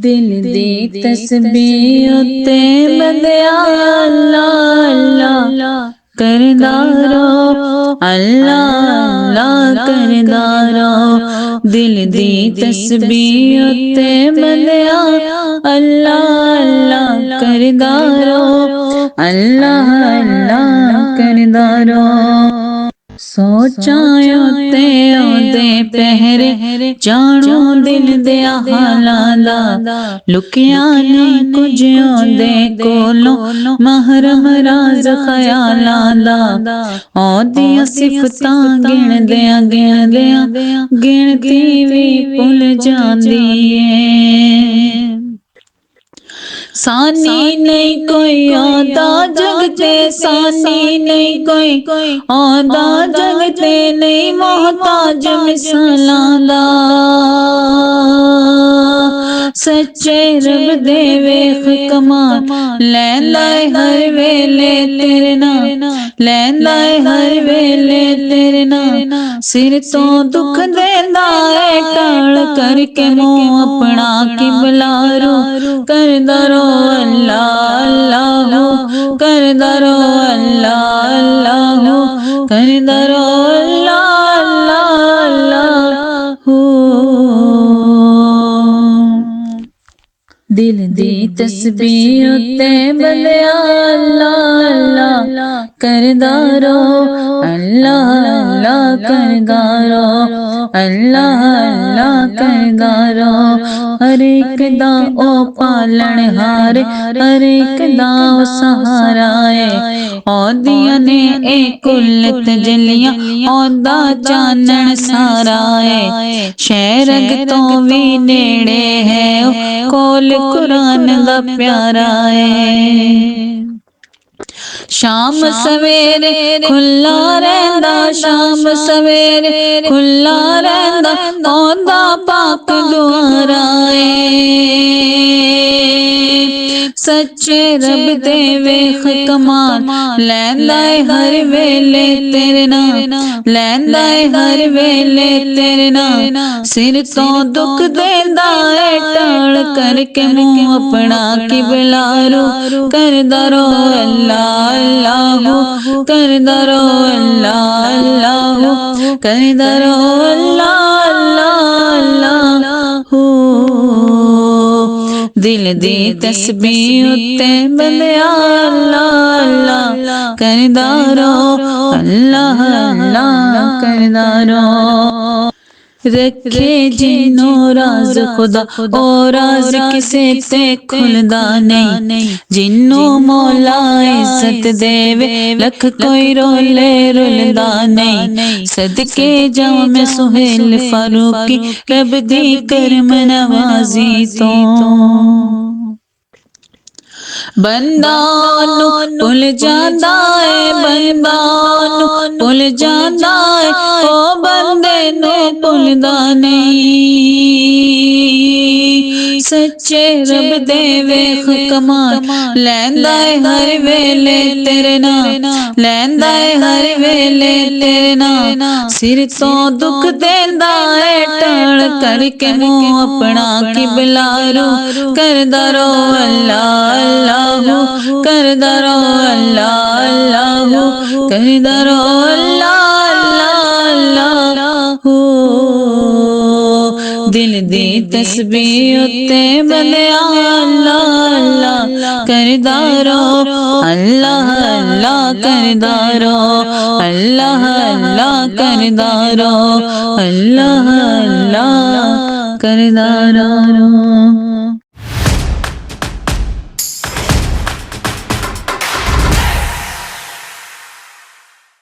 दिल दी तस्बीह उत्ते बंदिया अल्लाह अल्लाह करदा रहो, अल्लाह अल्लाह करदा रहो। दिल दी तस्बीह उत्ते बंदिया अल्लाह अल्लाह करदा रहो, अल्लाह अल्लाह करदा रहो। सोचां ते ओदे पहरे जानो दिल दे हालां दा, लुकिया नहीं कुछ ओदे कोलों महरम राज ख्यालां दा। ओदियां सिफतां गिणदियां गिणती भी भुल जांदी ऐ। सानी नहीं कोई आदा जगते, सानी नहीं कोई आदा जगते, नहीं मोहताज मिसालां दा। सच्चे रब दे वेख कमाल लैंदा है हर वेले तेरे नाल, लैंदा है हर वेले तेरे नाल। सिर तो दुख देंदा है टाल करके मुंह अपना किबला रू करदा रहो, अल्लाह अल्लाह करदा रहो, अल्लाह अल्लाह करदा रहो, अल्लाह अल्लाह हो। दिल दी तस्बीह उत्ते बंदिया अल्लाह अल्लाह करदा रहो, अल्लाह अल्लाह करदा रहो, अल्लाह अल्लाह करदा रहो। हर एक दा ओ पालनहार, हर एक दा ओ सहारा है। ओदियां ने ए कुल तजलियां, ओदा चानन सारा है। शहरग तो भी नेड़े है कोल कुरान दा प्यारा है। शाम सवेरे खुला रहंदा, शाम सवेरे खुला रहंदा, ओंदा पाक दुआरा है। सच्चे रब दे वेख कमाल लैंदा है हर वेले तेरे नाल, लैंदा है हर वेले तेरे नाल। सिर तो दुख देंदा है टाल करके मुंह अपना किबला रू करदा रहो, अल्लाह अल्लाह करदा रहो, अल्लाह अल्लाह करदा रहो, अल्लाह अल्लाह अल्लाह हो। दिल दी तस्बीह उत्ते बंदिया अल्लाह अल्लाह करदा रहो, अल्लाह अल्लाह करदा रहो। रखे जिन्हों राज खुदा ओ राज किसे ते खुलदा नहीं, जिन्हों मौला इज्जत देवे लख कोई रोले रुलदा नहीं। सदके जावां मैं सुहेल फारूकी रब दी करम नवाजी तो। बंदा नू भुल जांदा है, बंदा नू भुल जांदा है, ओ बंदे नू भुलदा नहीं। सच्चे रब दे वेख कमाल लैंदा है हर वेले तेरे नाल, लैंदा है हर वेले तेरे नाल। सिर तो दुख देंदा है टाल करके मुंह अपना किबला रू करदा रहो, अल्लाह अल्लाह करदा रहो, अल्लाह अल्लाह करदा रहो, अल्लाह अल्लाह अल्लाह हो। दिल दी तस्बीह उत्ते बंदिया अल्लाह अल्लाह करदा रहो, अल्लाह अल्लाह करदा रहो, अल्लाह अल्लाह करदा रहो, अल्लाह अल्लाह करदा रहो।